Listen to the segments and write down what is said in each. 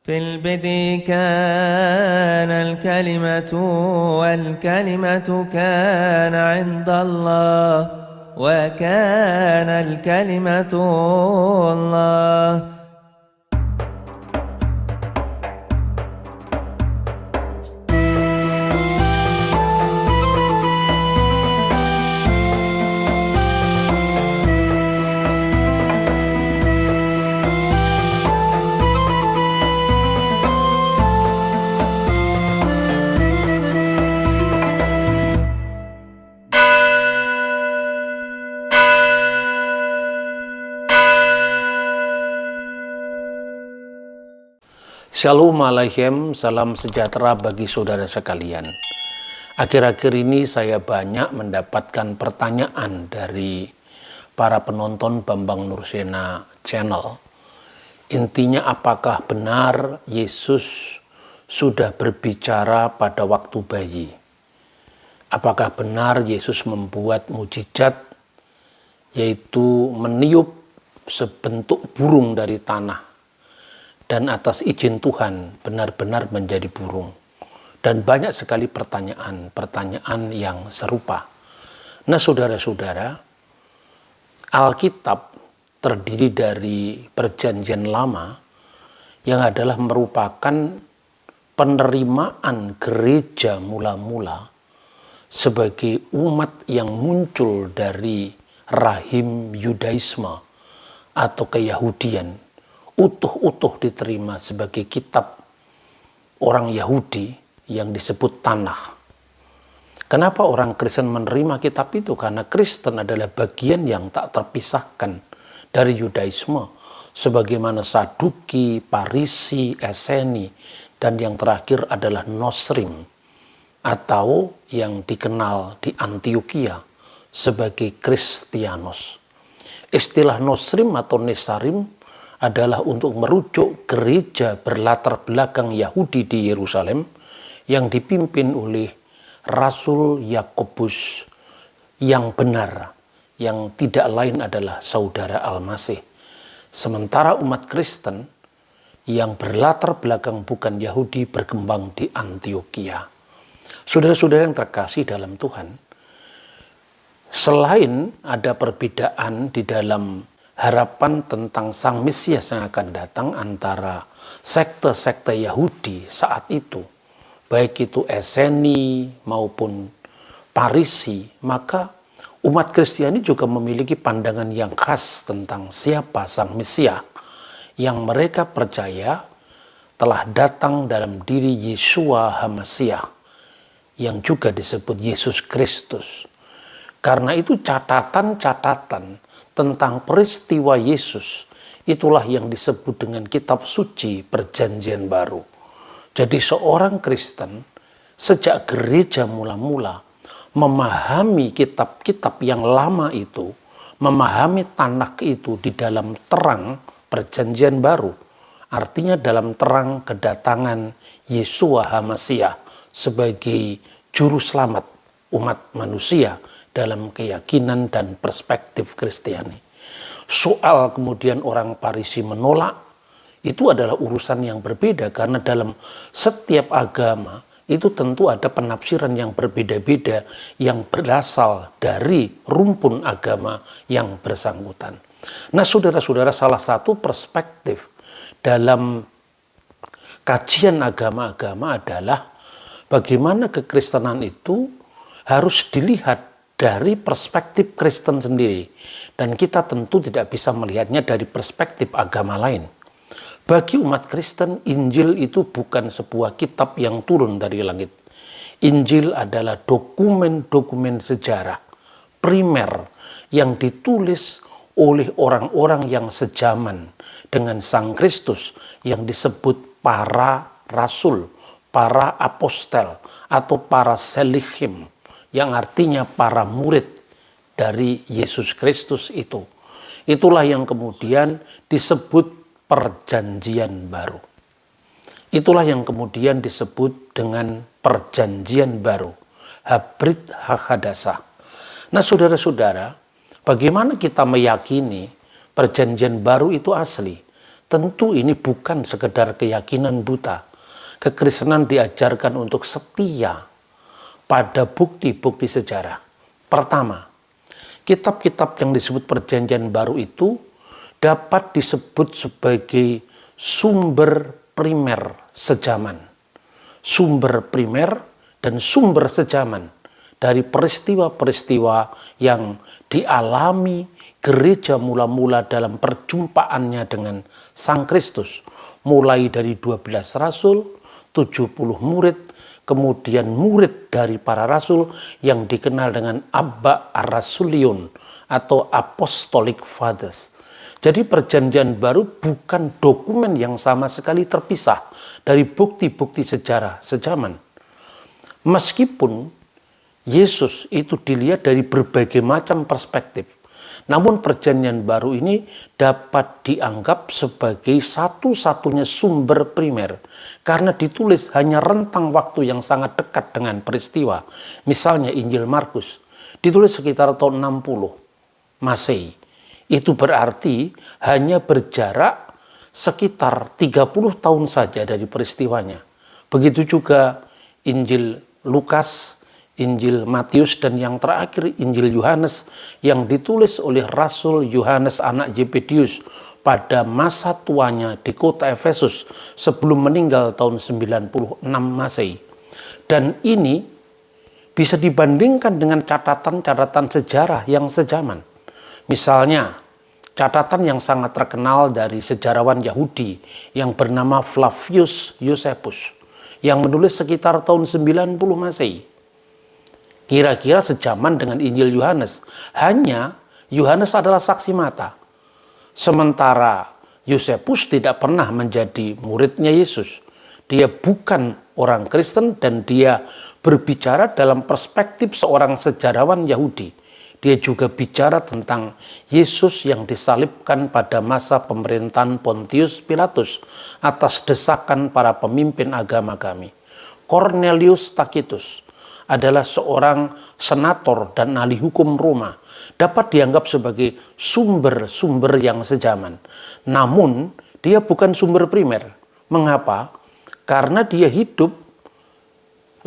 في البدء كان الكلمة والكلمة كان عند الله وكان الكلمة الله. Shalom Aleichem, salam sejahtera bagi saudara sekalian. Akhir-akhir ini saya banyak mendapatkan pertanyaan dari para penonton Bambang Nursena Channel. Intinya, apakah benar Yesus sudah berbicara pada waktu bayi? Apakah benar Yesus membuat mujizat, yaitu meniup sebentuk burung dari tanah, dan atas izin Tuhan benar-benar menjadi burung. Dan banyak sekali pertanyaan yang serupa. Nah, saudara-saudara, Alkitab terdiri dari Perjanjian Lama yang adalah merupakan penerimaan gereja mula-mula sebagai umat yang muncul dari rahim Yudaisme atau keyahudian, utuh-utuh diterima sebagai kitab orang Yahudi yang disebut Tanakh. Kenapa orang Kristen menerima kitab itu? Karena Kristen adalah bagian yang tak terpisahkan dari Yudaisme, sebagaimana Saduki, Parisi, Eseni, dan yang terakhir adalah Nosrim, atau yang dikenal di Antioquia sebagai Kristianos. Istilah Nosrim atau Nesarim adalah untuk merujuk gereja berlatar belakang Yahudi di Yerusalem yang dipimpin oleh Rasul Yakobus yang benar, yang tidak lain adalah saudara Al-Masih. Sementara umat Kristen yang berlatar belakang bukan Yahudi berkembang di Antioquia. Saudara-saudara yang terkasih dalam Tuhan, selain ada perbedaan di dalam harapan tentang Sang Mesias yang akan datang antara sekte-sekte Yahudi saat itu, baik itu Eseni maupun Parisi, maka umat Kristiani juga memiliki pandangan yang khas tentang siapa Sang Mesias yang mereka percaya telah datang dalam diri Yeshua HaMasiah yang juga disebut Yesus Kristus. Karena itu catatan-catatan tentang peristiwa Yesus itulah yang disebut dengan kitab suci Perjanjian Baru. Jadi seorang Kristen sejak gereja mula-mula memahami kitab-kitab yang lama itu, memahami Tanakh itu di dalam terang Perjanjian Baru. Artinya dalam terang kedatangan Yeshua HaMasiah sebagai juru selamat umat manusia dalam keyakinan dan perspektif Kristiani. Soal kemudian orang Parisi menolak, itu adalah urusan yang berbeda, karena dalam setiap agama itu tentu ada penafsiran yang berbeda-beda yang berasal dari rumpun agama yang bersangkutan. Nah, saudara-saudara, salah satu perspektif dalam kajian agama-agama adalah bagaimana kekristenan itu harus dilihat dari perspektif Kristen sendiri, dan kita tentu tidak bisa melihatnya dari perspektif agama lain. Bagi umat Kristen, Injil itu bukan sebuah kitab yang turun dari langit. Injil adalah dokumen-dokumen sejarah primer yang ditulis oleh orang-orang yang sejaman dengan Sang Kristus yang disebut para rasul, para apostel, atau para selichim, yang artinya para murid dari Yesus Kristus itu. Itulah yang kemudian disebut Perjanjian Baru. Itulah yang kemudian disebut dengan Perjanjian Baru, Habrit Hakadasah. Nah, saudara-saudara, bagaimana kita meyakini Perjanjian Baru itu asli? Tentu ini bukan sekedar keyakinan buta. Kekristenan diajarkan untuk setia pada bukti-bukti sejarah. Pertama, kitab-kitab yang disebut Perjanjian Baru itu dapat disebut sebagai sumber primer sejaman. Sumber primer dan sumber sejaman dari peristiwa-peristiwa yang dialami gereja mula-mula dalam perjumpaannya dengan Sang Kristus. Mulai dari 12 rasul, 70 murid, kemudian murid dari para rasul yang dikenal dengan Abba Arasulion atau Apostolic Fathers. Jadi Perjanjian Baru bukan dokumen yang sama sekali terpisah dari bukti-bukti sejarah sejaman. Meskipun Yesus itu dilihat dari berbagai macam perspektif, namun Perjanjian Baru ini dapat dianggap sebagai satu-satunya sumber primer karena ditulis hanya rentang waktu yang sangat dekat dengan peristiwa. Misalnya Injil Markus ditulis sekitar tahun 60 Masehi. Itu berarti hanya berjarak sekitar 30 tahun saja dari peristiwanya. Begitu juga Injil Lukas, Injil Matius, dan yang terakhir Injil Yohanes yang ditulis oleh Rasul Yohanes anak Zebedius pada masa tuanya di kota Efesus sebelum meninggal tahun 96 Masehi. Dan ini bisa dibandingkan dengan catatan-catatan sejarah yang sejaman. Misalnya, catatan yang sangat terkenal dari sejarawan Yahudi yang bernama Flavius Josephus yang menulis sekitar tahun 90 Masehi. Kira-kira sejaman dengan Injil Yohanes. Hanya Yohanes adalah saksi mata. Sementara Josephus tidak pernah menjadi muridnya Yesus. Dia bukan orang Kristen dan dia berbicara dalam perspektif seorang sejarawan Yahudi. Dia juga bicara tentang Yesus yang disalibkan pada masa pemerintahan Pontius Pilatus atas desakan para pemimpin agama kami. Cornelius Tacitus adalah seorang senator dan ahli hukum Roma, dapat dianggap sebagai sumber-sumber yang sejaman. Namun, dia bukan sumber primer. Mengapa? Karena dia hidup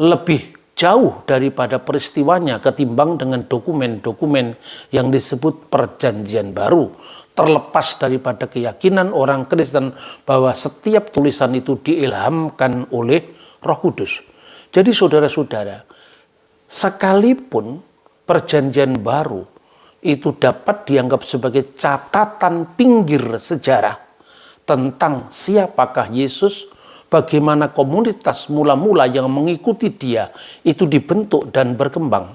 lebih jauh daripada peristiwanya ketimbang dengan dokumen-dokumen yang disebut Perjanjian Baru. Terlepas daripada keyakinan orang Kristen bahwa setiap tulisan itu diilhamkan oleh Roh Kudus. Jadi saudara-saudara, sekalipun Perjanjian Baru itu dapat dianggap sebagai catatan pinggir sejarah tentang siapakah Yesus, bagaimana komunitas mula-mula yang mengikuti dia itu dibentuk dan berkembang.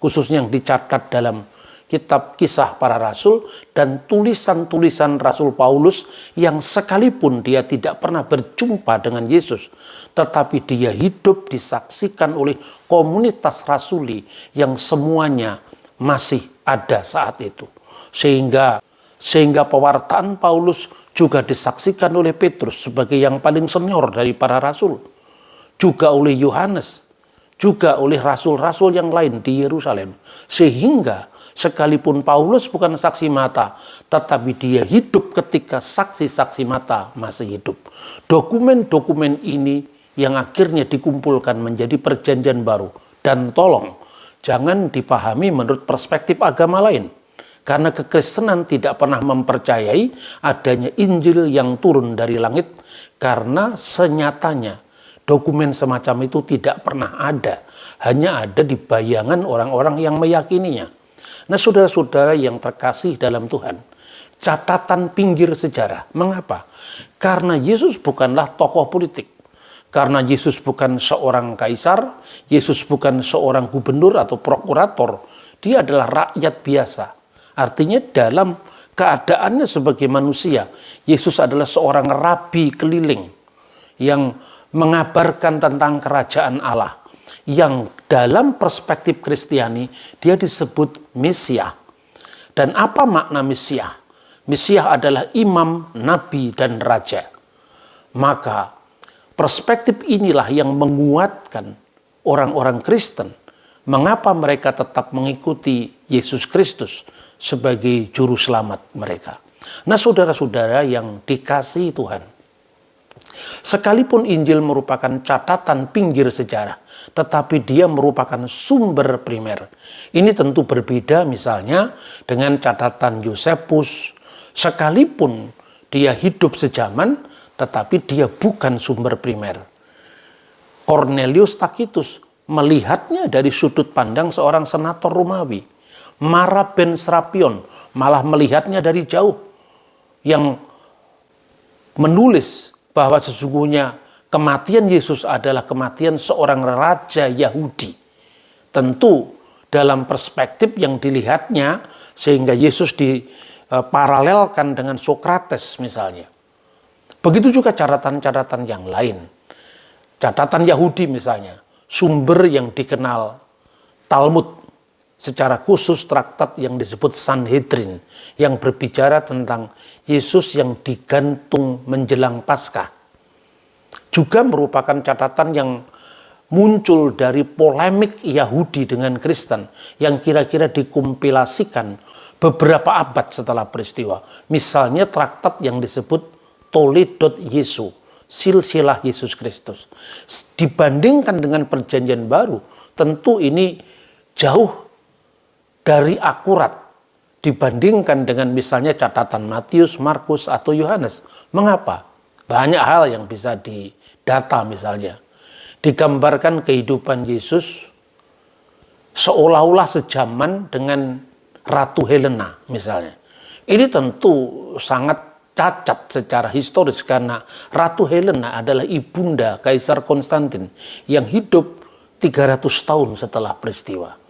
Khususnya yang dicatat dalam kitab Kisah Para Rasul dan tulisan-tulisan Rasul Paulus yang sekalipun dia tidak pernah berjumpa dengan Yesus, tetapi dia hidup disaksikan oleh komunitas rasuli yang semuanya masih ada saat itu. Sehingga pewartaan Paulus juga disaksikan oleh Petrus sebagai yang paling senior dari para rasul. Juga oleh Yohanes, juga oleh rasul-rasul yang lain di Yerusalem. Sehingga sekalipun Paulus bukan saksi mata, tetapi dia hidup ketika saksi-saksi mata masih hidup. Dokumen-dokumen ini yang akhirnya dikumpulkan menjadi Perjanjian Baru. Dan tolong, jangan dipahami menurut perspektif agama lain. Karena kekristenan tidak pernah mempercayai adanya Injil yang turun dari langit. Karena senyatanya dokumen semacam itu tidak pernah ada. Hanya ada di bayangan orang-orang yang meyakininya. Nah saudara-saudara yang terkasih dalam Tuhan, catatan pinggir sejarah. Mengapa? Karena Yesus bukanlah tokoh politik. Karena Yesus bukan seorang kaisar, Yesus bukan seorang gubernur atau prokurator. Dia adalah rakyat biasa. Artinya dalam keadaannya sebagai manusia, Yesus adalah seorang rabi keliling yang mengabarkan tentang kerajaan Allah. Yang dalam perspektif Kristiani, dia disebut Mesias. Dan apa makna Mesias? Mesias adalah imam, nabi, dan raja. Maka perspektif inilah yang menguatkan orang-orang Kristen. Mengapa mereka tetap mengikuti Yesus Kristus sebagai juru selamat mereka. Nah, saudara-saudara yang dikasihi Tuhan, sekalipun Injil merupakan catatan pinggir sejarah, tetapi dia merupakan sumber primer. Ini tentu berbeda misalnya dengan catatan Yosefus, sekalipun dia hidup sejaman, tetapi dia bukan sumber primer. Cornelius Tacitus melihatnya dari sudut pandang seorang senator Romawi. Mara ben Serapion malah melihatnya dari jauh, yang menulis bahwa sesungguhnya kematian Yesus adalah kematian seorang raja Yahudi. Tentu dalam perspektif yang dilihatnya, sehingga Yesus diparalelkan dengan Sokrates misalnya. Begitu juga catatan-catatan yang lain. Catatan Yahudi misalnya, sumber yang dikenal Talmud, secara khusus traktat yang disebut Sanhedrin, yang berbicara tentang Yesus yang digantung menjelang Paskah. Juga merupakan catatan yang muncul dari polemik Yahudi dengan Kristen, yang kira-kira dikompilasikan beberapa abad setelah peristiwa. Misalnya traktat yang disebut Toledot Yesu, silsilah Yesus Kristus. Dibandingkan dengan perjanjian baru, tentu ini jauh dari akurat dibandingkan dengan misalnya catatan Matius, Markus, atau Yohanes. Mengapa? Banyak hal yang bisa didata misalnya. Digambarkan kehidupan Yesus seolah-olah sejaman dengan Ratu Helena misalnya. Ini tentu sangat cacat secara historis karena Ratu Helena adalah ibunda Kaisar Konstantin yang hidup 300 tahun setelah peristiwa.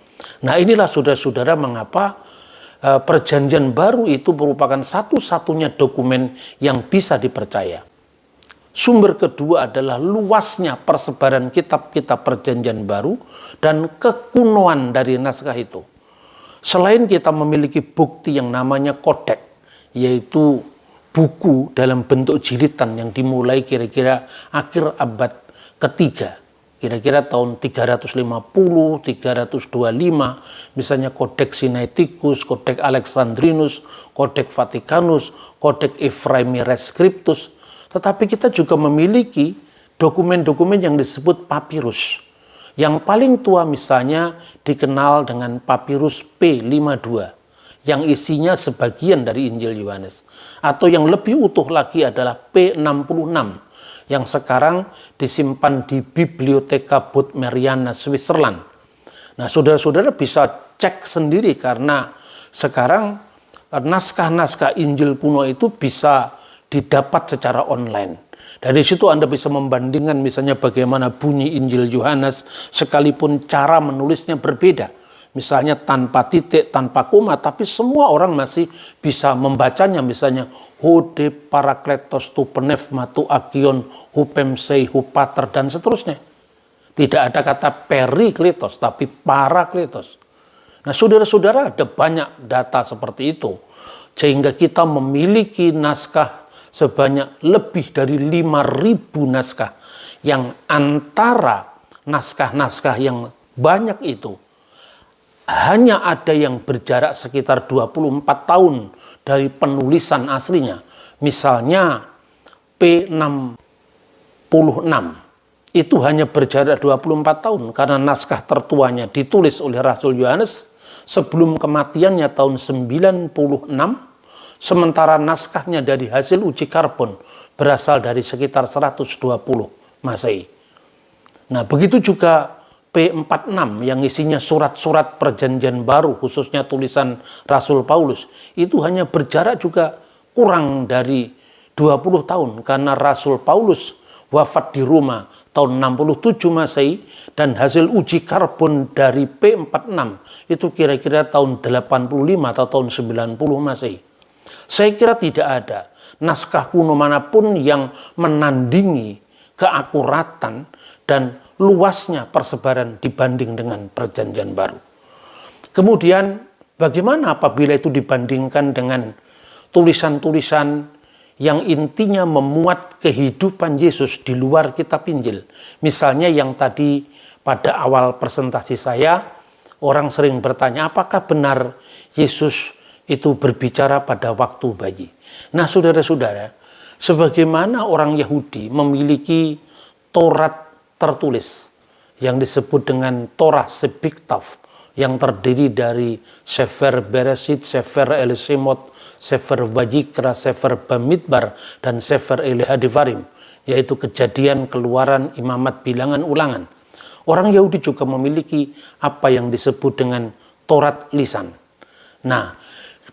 Nah, inilah saudara-saudara mengapa perjanjian baru itu merupakan satu-satunya dokumen yang bisa dipercaya. Sumber kedua adalah luasnya persebaran kitab-kitab perjanjian baru dan kekunoan dari naskah itu. Selain kita memiliki bukti yang namanya kodek, yaitu buku dalam bentuk jilitan yang dimulai kira-kira akhir abad ketiga, kira-kira tahun 350, 325, misalnya Kodeks Sinaiticus, Kodeks Alexandrinus, Kodeks Vaticanus, Kodeks Ephraemi Rescriptus. Tetapi kita juga memiliki dokumen-dokumen yang disebut papirus. Yang paling tua misalnya dikenal dengan papirus P52, yang isinya sebagian dari Injil Yohanes. Atau yang lebih utuh lagi adalah P66, yang sekarang disimpan di Bibliotheca Bodmeriana, Switzerland. Nah, saudara-saudara bisa cek sendiri karena sekarang naskah-naskah Injil kuno itu bisa didapat secara online. Dari situ Anda bisa membandingkan misalnya bagaimana bunyi Injil Yohanes sekalipun cara menulisnya berbeda. Misalnya tanpa titik, tanpa koma, tapi semua orang masih bisa membacanya. Misalnya, Hode Parakletos tu penefma tu agion hupemsei hupater dan seterusnya. Tidak ada kata perikletos, tapi parakletos. Nah, saudara-saudara, ada banyak data seperti itu. Sehingga kita memiliki naskah sebanyak lebih dari 5.000 naskah. Yang antara naskah-naskah yang banyak itu, hanya ada yang berjarak sekitar 24 tahun dari penulisan aslinya. Misalnya P66 itu hanya berjarak 24 tahun karena naskah tertuanya ditulis oleh Rasul Yohanes sebelum kematiannya tahun 96, sementara naskahnya dari hasil uji karbon berasal dari sekitar 120 Masehi. Nah, begitu juga P46 yang isinya surat-surat perjanjian baru, khususnya tulisan Rasul Paulus, itu hanya berjarak juga kurang dari 20 tahun karena Rasul Paulus wafat di Roma tahun 67 Masehi dan hasil uji karbon dari P46 itu kira-kira tahun 85 atau tahun 90 Masehi. Saya kira tidak ada naskah kuno manapun yang menandingi keakuratan dan luasnya persebaran dibanding dengan perjanjian baru. Kemudian bagaimana apabila itu dibandingkan dengan tulisan-tulisan yang intinya memuat kehidupan Yesus di luar kitab Injil. Misalnya yang tadi pada awal presentasi saya, orang sering bertanya apakah benar Yesus itu berbicara pada waktu bayi. Nah, saudara-saudara, sebagaimana orang Yahudi memiliki Taurat tertulis yang disebut dengan Torah Sebiktav, yang terdiri dari Sefer Bereshit, Sefer El-Shemot, Sefer Vayikra, Sefer Bamidbar, dan Sefer Devarim, yaitu Kejadian, Keluaran, Imamat, Bilangan, Ulangan. Orang Yahudi juga memiliki apa yang disebut dengan Taurat lisan. Nah,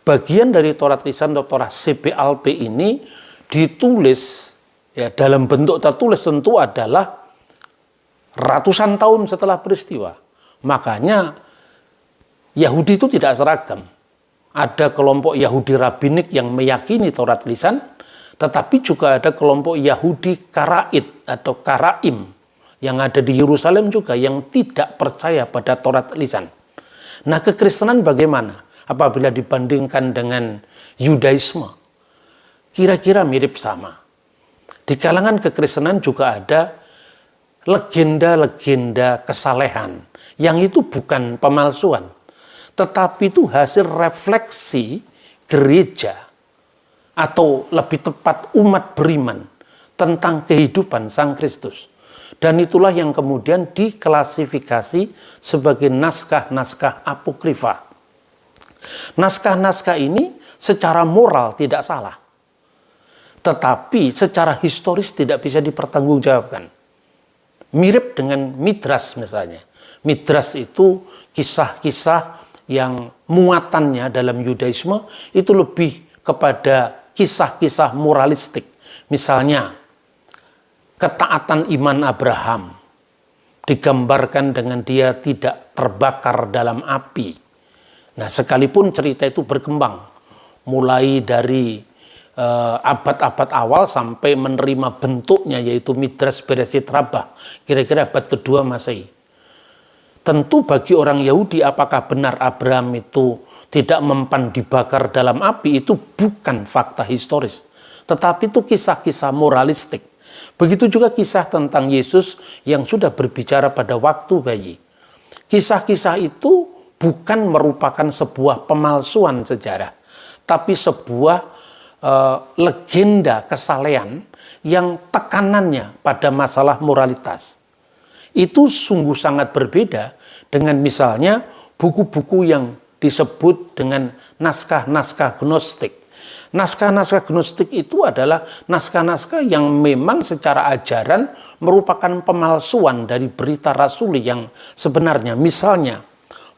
bagian dari Taurat lisan atau Torah CPLP ini ditulis ya dalam bentuk tertulis tentu adalah ratusan tahun setelah peristiwa. Makanya Yahudi itu tidak seragam. Ada kelompok Yahudi rabbinik yang meyakini Taurat lisan, tetapi juga ada kelompok Yahudi Karaid atau Karaim yang ada di Yerusalem juga yang tidak percaya pada Taurat lisan. Nah, kekristenan bagaimana apabila dibandingkan dengan Yudaisme? Kira-kira mirip sama. Di kalangan kekristenan juga ada legenda-legenda kesalehan yang itu bukan pemalsuan, tetapi itu hasil refleksi gereja atau lebih tepat umat beriman tentang kehidupan Sang Kristus. Dan itulah yang kemudian diklasifikasi sebagai naskah-naskah apokrifa. Naskah-naskah ini secara moral tidak salah, tetapi secara historis tidak bisa dipertanggungjawabkan. Mirip dengan Midras misalnya. Midras itu kisah-kisah yang muatannya dalam Yudaisme itu lebih kepada kisah-kisah moralistik. Misalnya, ketaatan iman Abraham digambarkan dengan dia tidak terbakar dalam api. Nah, sekalipun cerita itu berkembang mulai dari abad-abad awal sampai menerima bentuknya yaitu Midras Bereshit Rabbah, kira-kira abad kedua Masehi. Tentu bagi orang Yahudi apakah benar Abraham itu tidak mempan dibakar dalam api, itu bukan fakta historis, tetapi itu kisah-kisah moralistik. Begitu juga kisah tentang Yesus yang sudah berbicara pada waktu bayi. Kisah-kisah itu bukan merupakan sebuah pemalsuan sejarah, tapi sebuah legenda kesalehan yang tekanannya pada masalah moralitas. Itu sungguh sangat berbeda dengan misalnya buku-buku yang disebut dengan naskah-naskah Gnostik. Naskah-naskah Gnostik itu adalah naskah-naskah yang memang secara ajaran merupakan pemalsuan dari berita rasuli yang sebenarnya. Misalnya,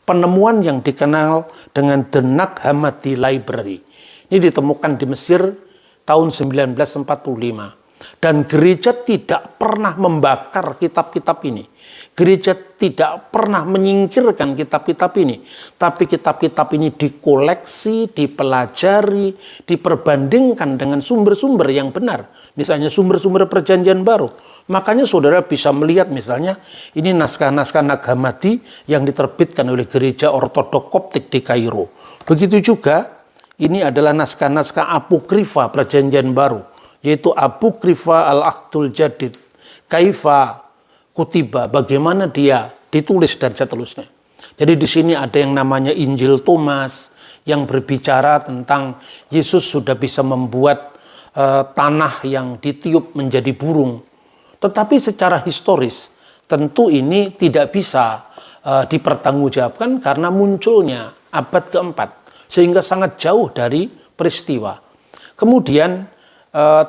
penemuan yang dikenal dengan The Nag Hammadi Library. Ini ditemukan di Mesir tahun 1945. Dan gereja tidak pernah membakar kitab-kitab ini. Gereja tidak pernah menyingkirkan kitab-kitab ini. Tapi kitab-kitab ini dikoleksi, dipelajari, diperbandingkan dengan sumber-sumber yang benar. Misalnya sumber-sumber perjanjian baru. Makanya saudara bisa melihat misalnya ini naskah-naskah Nag Hammadi yang diterbitkan oleh gereja ortodok Koptik di Kairo. Begitu juga ini adalah naskah-naskah apokrifa perjanjian baru, yaitu Apokrifa Al-Ahdul Jadid, Kaifa Kutiba, bagaimana dia ditulis dan seterusnya. Jadi di sini ada yang namanya Injil Thomas yang berbicara tentang Yesus sudah bisa membuat tanah yang ditiup menjadi burung. Tetapi secara historis tentu ini tidak bisa dipertanggungjawabkan karena munculnya abad keempat, sehingga sangat jauh dari peristiwa. Kemudian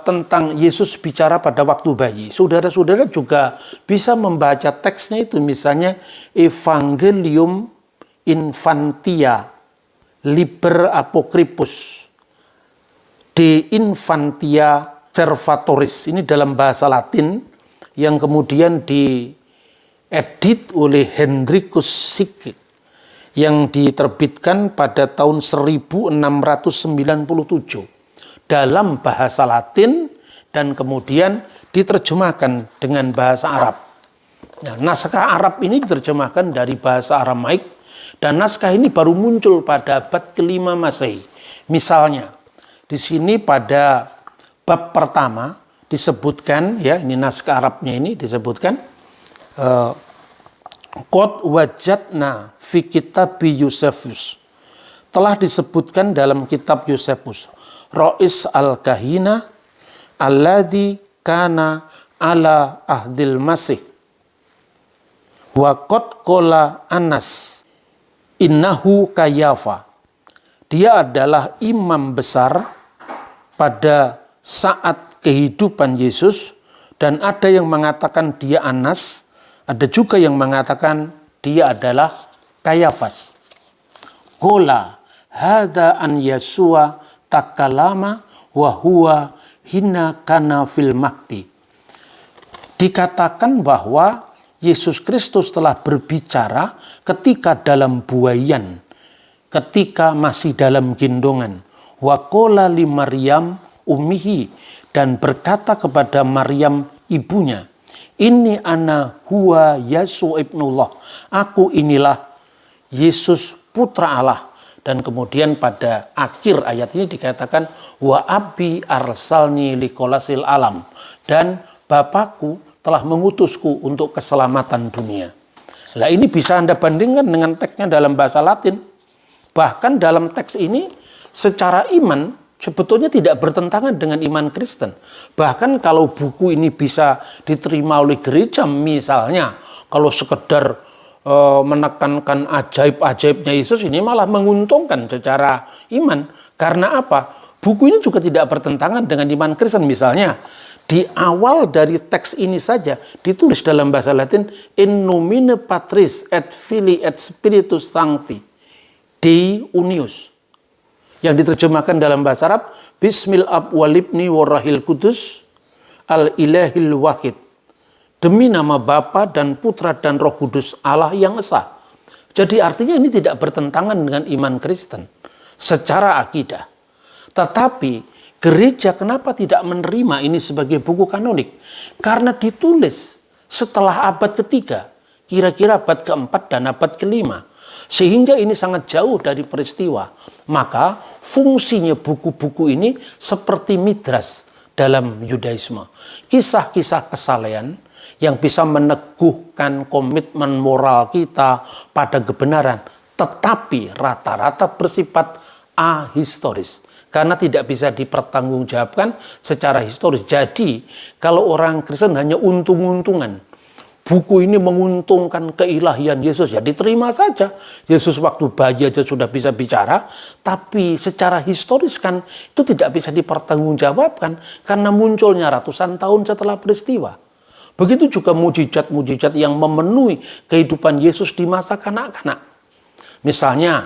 tentang Yesus bicara pada waktu bayi. Saudara-saudara juga bisa membaca teksnya itu, misalnya Evangelium Infantia Liber Apocryphus De Infantia Servatoris. Ini dalam bahasa Latin yang kemudian diedit oleh Hendrikus Sick yang diterbitkan pada tahun 1697. Dalam bahasa Latin dan kemudian diterjemahkan dengan bahasa Arab. Nah, naskah Arab ini diterjemahkan dari bahasa Aramaik dan naskah ini baru muncul pada abad ke-5 Masehi. Misalnya, di sini pada bab pertama disebutkan, ya ini naskah Arabnya ini disebutkan, Qad wajadna fi kitabi Yusefus. telah disebutkan dalam kitab Yosefus, Rois al-Kahina alladhi kana ala ahdil masih wa qad qala Anas innahu Kayafa. Dia adalah imam besar pada saat kehidupan Yesus, dan ada yang mengatakan dia Anas, ada juga yang mengatakan dia adalah Kayafas. Qala hadza an Yasua takalama wa huwa hina kana fil mahdi. Dikatakan bahwa Yesus Kristus telah berbicara ketika dalam buayan, ketika masih dalam gendongan. Wa qala li Maryam ummihi, dan berkata kepada Maryam ibunya, ini ana huwa Yesu ibnullah, aku inilah Yesus putra Allah. Dan kemudian pada akhir ayat ini dikatakan wa abi arsalni liqolasil alam, dan Bapakku telah mengutusku untuk keselamatan dunia. Nah, ini bisa Anda bandingkan dengan teksnya dalam bahasa Latin. Bahkan dalam teks ini secara iman sebetulnya tidak bertentangan dengan iman Kristen. Bahkan kalau buku ini bisa diterima oleh gereja, misalnya kalau sekedar menekankan ajaib-ajaibnya Yesus, ini malah menguntungkan secara iman. Karena apa? Buku ini juga tidak bertentangan dengan iman Kristen. Misalnya di awal dari teks ini saja ditulis dalam bahasa Latin, in nomine Patris et Filii et Spiritus Sancti Dei Unius, yang diterjemahkan dalam bahasa Arab, Bismil Ab walibni warahil kudus al ilahil wahid, demi nama Bapa dan Putra dan Roh Kudus Allah yang esa. Jadi artinya ini tidak bertentangan dengan iman Kristen secara akidah. Tetapi gereja kenapa tidak menerima ini sebagai buku kanonik? Karena ditulis setelah abad ketiga, kira-kira abad keempat dan abad kelima. Sehingga ini sangat jauh dari peristiwa. Maka fungsinya buku-buku ini seperti midras dalam Yudaisme. Kisah-kisah kesalehan yang bisa meneguhkan komitmen moral kita pada kebenaran. Tetapi rata-rata bersifat ahistoris. Karena tidak bisa dipertanggungjawabkan secara historis. Jadi kalau orang Kristen hanya untung-untungan, buku ini menguntungkan keilahian Yesus, ya diterima saja. Yesus waktu bayi aja sudah bisa bicara, tapi secara historis kan itu tidak bisa dipertanggungjawabkan karena munculnya ratusan tahun setelah peristiwa. Begitu juga mujizat-mujizat yang memenuhi kehidupan Yesus di masa kanak-kanak. Misalnya,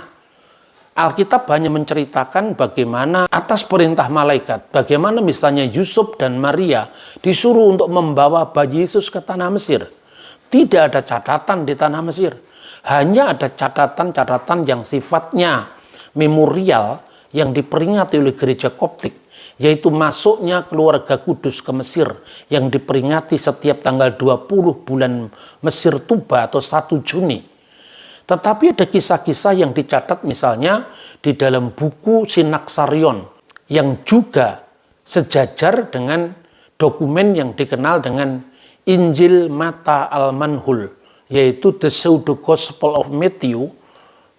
Alkitab hanya menceritakan bagaimana atas perintah malaikat, bagaimana misalnya Yusuf dan Maria disuruh untuk membawa bayi Yesus ke tanah Mesir. Tidak ada catatan di tanah Mesir. Hanya ada catatan-catatan yang sifatnya memorial yang diperingati oleh gereja Koptik, yaitu masuknya keluarga kudus ke Mesir yang diperingati setiap tanggal 20 bulan Mesir Tuba atau 1 Juni. Tetapi ada kisah-kisah yang dicatat misalnya di dalam buku Sinaksarion yang juga sejajar dengan dokumen yang dikenal dengan Injil Mata Al-Manhul, yaitu The Pseudo Gospel of Matthew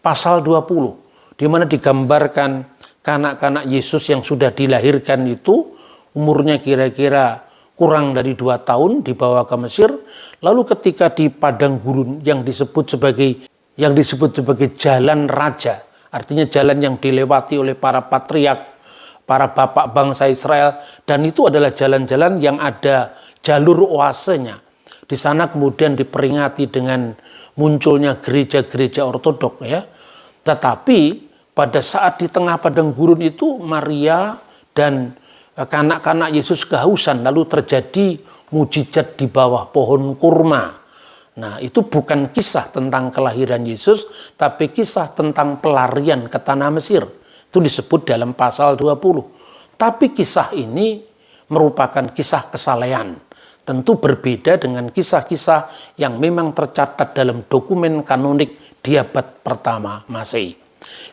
pasal 20, di mana digambarkan kanak-kanak Yesus yang sudah dilahirkan itu umurnya kira-kira kurang dari 2 tahun dibawa ke Mesir, lalu ketika di padang gurun yang disebut sebagai jalan raja, artinya jalan yang dilewati oleh para patriark, para bapak bangsa Israel, dan itu adalah jalan-jalan yang ada jalur oasenya. Di sana kemudian diperingati dengan munculnya gereja-gereja ortodok, ya. Tetapi pada saat di tengah padang gurun itu Maria dan kanak-kanak Yesus kehausan, lalu terjadi mujizat di bawah pohon kurma. Nah, itu bukan kisah tentang kelahiran Yesus, tapi kisah tentang pelarian ke tanah Mesir. Itu disebut dalam pasal 20. Tapi kisah ini merupakan kisah kesalehan. Tentu berbeda dengan kisah-kisah yang memang tercatat dalam dokumen kanonik di abad pertama Masehi.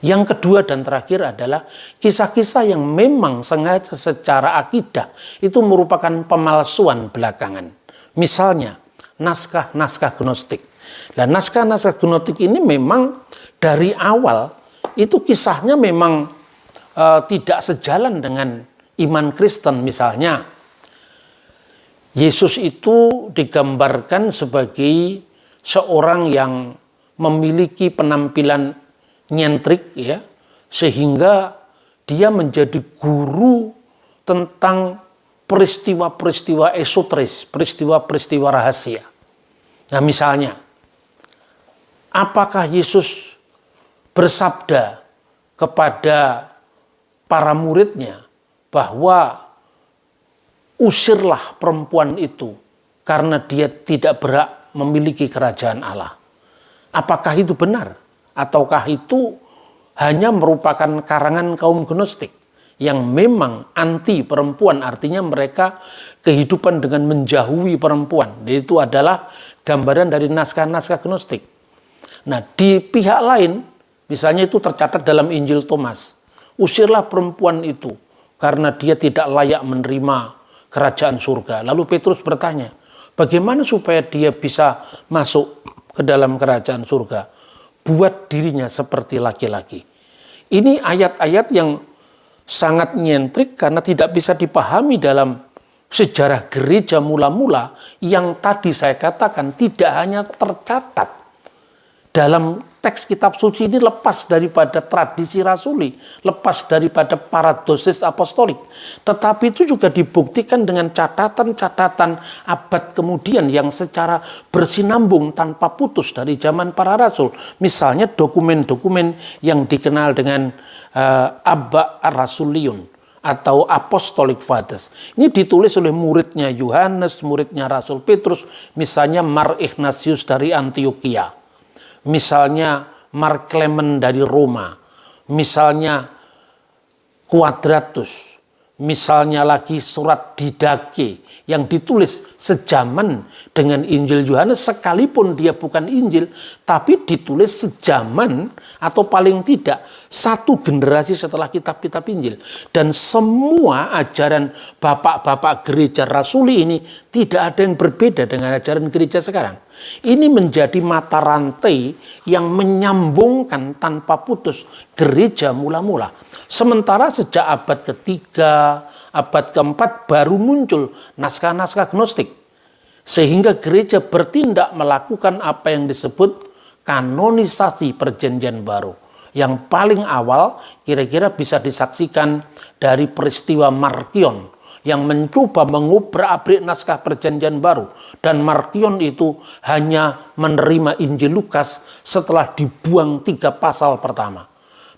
Yang kedua dan terakhir adalah kisah-kisah yang memang sengaja secara akidah itu merupakan pemalsuan belakangan. Misalnya, naskah-naskah gnostik. Nah, naskah-naskah gnostik ini memang dari awal itu kisahnya memang tidak sejalan dengan iman Kristen. Misalnya, Yesus itu digambarkan sebagai seorang yang memiliki penampilan nyentrik, ya, sehingga dia menjadi guru tentang peristiwa-peristiwa esoteris, peristiwa-peristiwa rahasia. Nah, misalnya, apakah Yesus bersabda kepada para muridnya bahwa usirlah perempuan itu karena dia tidak berhak memiliki kerajaan Allah? Apakah itu benar? Ataukah itu hanya merupakan karangan kaum Gnostik yang memang anti perempuan, artinya mereka kehidupan dengan menjauhi perempuan. Itu adalah gambaran dari naskah-naskah Gnostik. Nah, di pihak lain, misalnya itu tercatat dalam Injil Thomas, usirlah perempuan itu karena dia tidak layak menerima kerajaan surga. Lalu Petrus bertanya, bagaimana supaya dia bisa masuk ke dalam kerajaan surga? Buat dirinya seperti laki-laki. Ini ayat-ayat yang sangat nyentrik karena tidak bisa dipahami dalam sejarah gereja mula-mula yang tadi saya katakan tidak hanya tercatat dalam teks kitab suci ini, lepas daripada tradisi rasuli, lepas daripada paradosis apostolik, tetapi itu juga dibuktikan dengan catatan-catatan abad kemudian yang secara bersinambung tanpa putus dari zaman para rasul. Misalnya dokumen-dokumen yang dikenal dengan Abba Rasuliun atau Apostolic Fathers. Ini ditulis oleh muridnya Yohanes, muridnya Rasul Petrus, misalnya Mar Ignatius dari Antioquia, misalnya Mark Clement dari Roma, misalnya Quadratus, misalnya lagi surat Didache yang ditulis sejaman dengan Injil Yohanes, sekalipun dia bukan Injil, tapi ditulis sejaman atau paling tidak satu generasi setelah kitab-kitab Injil. Dan semua ajaran bapak-bapak gereja rasuli ini tidak ada yang berbeda dengan ajaran gereja sekarang. Ini menjadi mata rantai yang menyambungkan tanpa putus gereja mula-mula. Sementara sejak abad ketiga, abad keempat baru muncul naskah-naskah Gnostik. Sehingga gereja bertindak melakukan apa yang disebut kanonisasi perjanjian baru. Yang paling awal kira-kira bisa disaksikan dari peristiwa Markion yang mencoba mengubrak-abrik naskah perjanjian baru. Dan Markion itu hanya menerima Injil Lukas setelah dibuang 3 pasal pertama.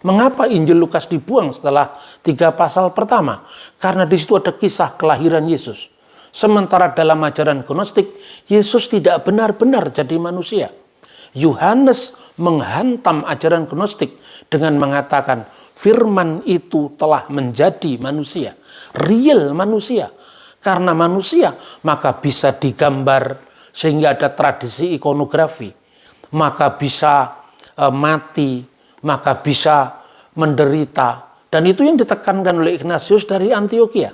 Mengapa Injil Lukas dibuang setelah 3 pasal pertama? Karena di situ ada kisah kelahiran Yesus. Sementara dalam ajaran Gnostik, Yesus tidak benar-benar jadi manusia. Yohanes menghantam ajaran Gnostik dengan mengatakan firman itu telah menjadi manusia, real manusia. Karena manusia maka bisa digambar sehingga ada tradisi ikonografi, maka bisa mati, maka bisa menderita. Dan itu yang ditekankan oleh Ignatius dari Antioquia.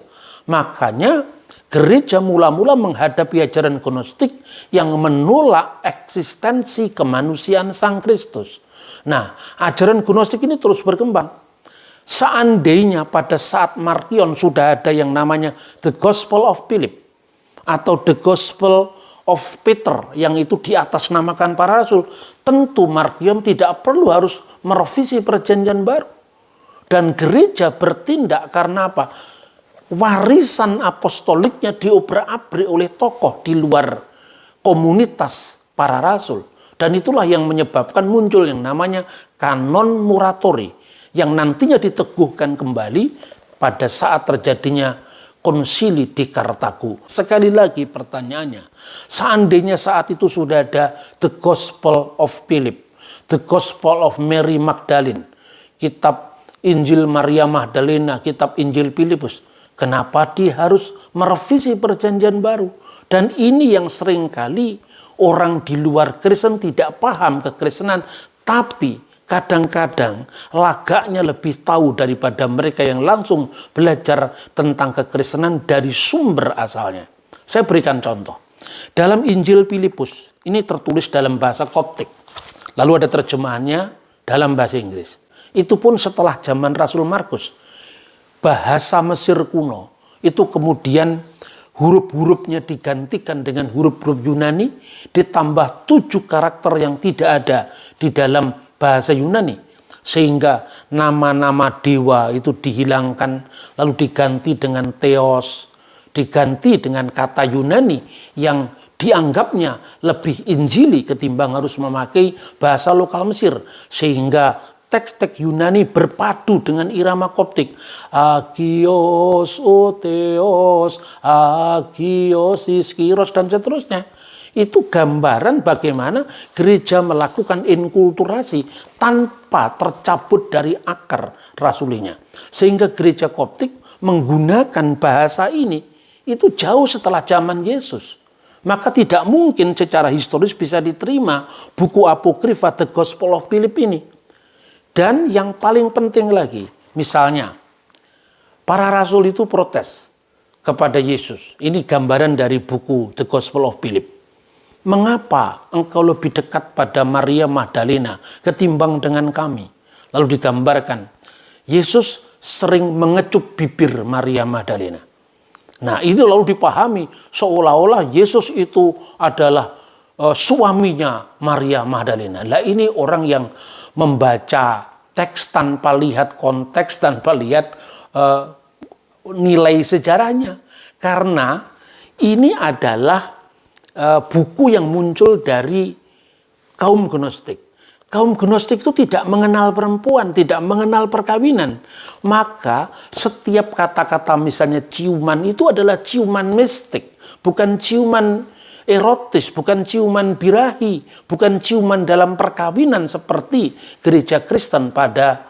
Makanya gereja mula-mula menghadapi ajaran Gnostik yang menolak eksistensi kemanusiaan Sang Kristus. Nah, ajaran Gnostik ini terus berkembang. Seandainya pada saat Markion sudah ada yang namanya The Gospel of Philip atau The Gospel of Peter yang itu di atas namakan para rasul, tentu Markion tidak perlu harus merevisi perjanjian baru. Dan gereja bertindak karena apa? Warisan apostoliknya diobrak-abrik oleh tokoh di luar komunitas para rasul. Dan itulah yang menyebabkan muncul yang namanya kanon muratori, yang nantinya diteguhkan kembali pada saat terjadinya konsili di Kartago. Sekali lagi pertanyaannya, seandainya saat itu sudah ada The Gospel of Philip, The Gospel of Mary Magdalene, kitab Injil Maria Magdalena, kitab Injil Filipus, kenapa dia harus merevisi perjanjian baru? Dan ini yang seringkali orang di luar Kristen tidak paham kekristenan, tapi kadang-kadang lagaknya lebih tahu daripada mereka yang langsung belajar tentang kekristenan dari sumber asalnya. Saya berikan contoh. Dalam Injil Filipus, ini tertulis dalam bahasa Koptik. Lalu ada terjemahannya dalam bahasa Inggris. Itu pun setelah zaman Rasul Markus. Bahasa Mesir kuno itu kemudian huruf-hurufnya digantikan dengan huruf-huruf Yunani, ditambah 7 karakter yang tidak ada di dalam bahasa Yunani. Sehingga nama-nama dewa itu dihilangkan, lalu diganti dengan theos, diganti dengan kata Yunani yang dianggapnya lebih injili ketimbang harus memakai bahasa lokal Mesir. Sehingga teks-teks Yunani berpadu dengan irama Koptik. Agios, Otheos, Agios, Iskiros, dan seterusnya. Itu gambaran bagaimana gereja melakukan inkulturasi tanpa tercabut dari akar rasulinya. Sehingga gereja Koptik menggunakan bahasa ini itu jauh setelah zaman Yesus. Maka tidak mungkin secara historis bisa diterima buku apokrifa The Gospel of Philip ini. Dan yang paling penting lagi, misalnya para rasul itu protes kepada Yesus. Ini gambaran dari buku The Gospel of Philip. Mengapa engkau lebih dekat pada Maria Magdalena ketimbang dengan kami? Lalu digambarkan, Yesus sering mengecup bibir Maria Magdalena. Nah, ini lalu dipahami seolah-olah Yesus itu adalah suaminya Maria Magdalena. Lah ini orang yang membaca teks tanpa lihat konteks, tanpa lihat nilai sejarahnya. Karena ini adalah buku yang muncul dari kaum Gnostik. Kaum Gnostik itu tidak mengenal perempuan, tidak mengenal perkawinan. Maka setiap kata-kata misalnya ciuman itu adalah ciuman mistik. Bukan ciuman erotis, bukan ciuman birahi, bukan ciuman dalam perkawinan seperti gereja Kristen pada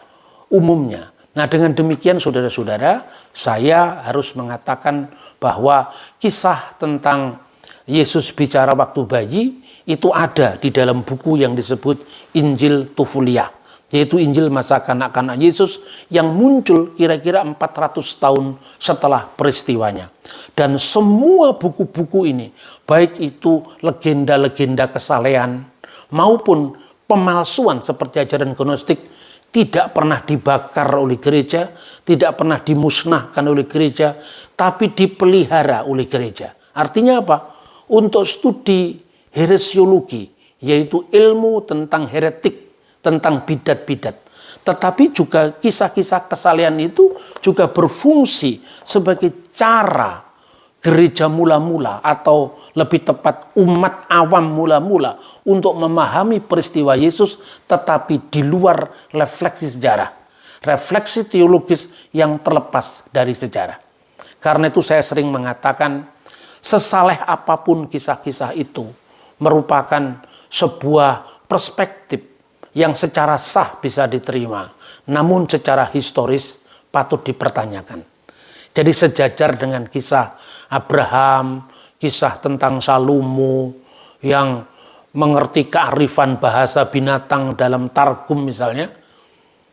umumnya. Nah, dengan demikian saudara-saudara, saya harus mengatakan bahwa kisah tentang Yesus bicara waktu bayi itu ada di dalam buku yang disebut Injil Tufuliah, yaitu Injil masa kanak-kanak Yesus yang muncul kira-kira 400 tahun setelah peristiwanya. Dan semua buku-buku ini, baik itu legenda-legenda kesalehan maupun pemalsuan seperti ajaran Gnostik, tidak pernah dibakar oleh gereja, tidak pernah dimusnahkan oleh gereja, tapi dipelihara oleh gereja. Artinya apa? Untuk studi heresiologi, yaitu ilmu tentang heretik, tentang bidat-bidat. Tetapi juga kisah-kisah kesalehan itu juga berfungsi sebagai cara gereja mula-mula, atau lebih tepat umat awam mula-mula untuk memahami peristiwa Yesus, tetapi di luar refleksi sejarah, refleksi teologis yang terlepas dari sejarah. Karena itu saya sering mengatakan, sesaleh apapun kisah-kisah itu merupakan sebuah perspektif yang secara sah bisa diterima, namun secara historis patut dipertanyakan. Jadi sejajar dengan kisah Abraham, kisah tentang Salomo yang mengerti kearifan bahasa binatang dalam Targum misalnya,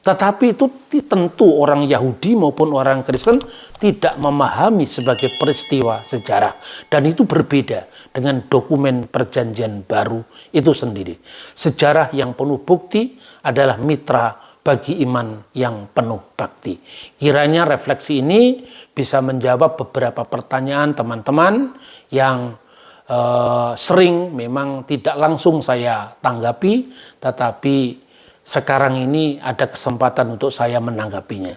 tetapi itu tentu orang Yahudi maupun orang Kristen tidak memahami sebagai peristiwa sejarah. Dan itu berbeda dengan dokumen perjanjian baru itu sendiri. Sejarah yang penuh bukti adalah mitra bagi iman yang penuh bakti. Kiranya refleksi ini bisa menjawab beberapa pertanyaan teman-teman yang sering memang tidak langsung saya tanggapi, tetapi sekarang ini ada kesempatan untuk saya menanggapinya.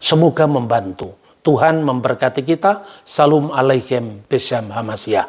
Semoga membantu. Tuhan memberkati kita. Salam alaikum B'Shem Hamasiah.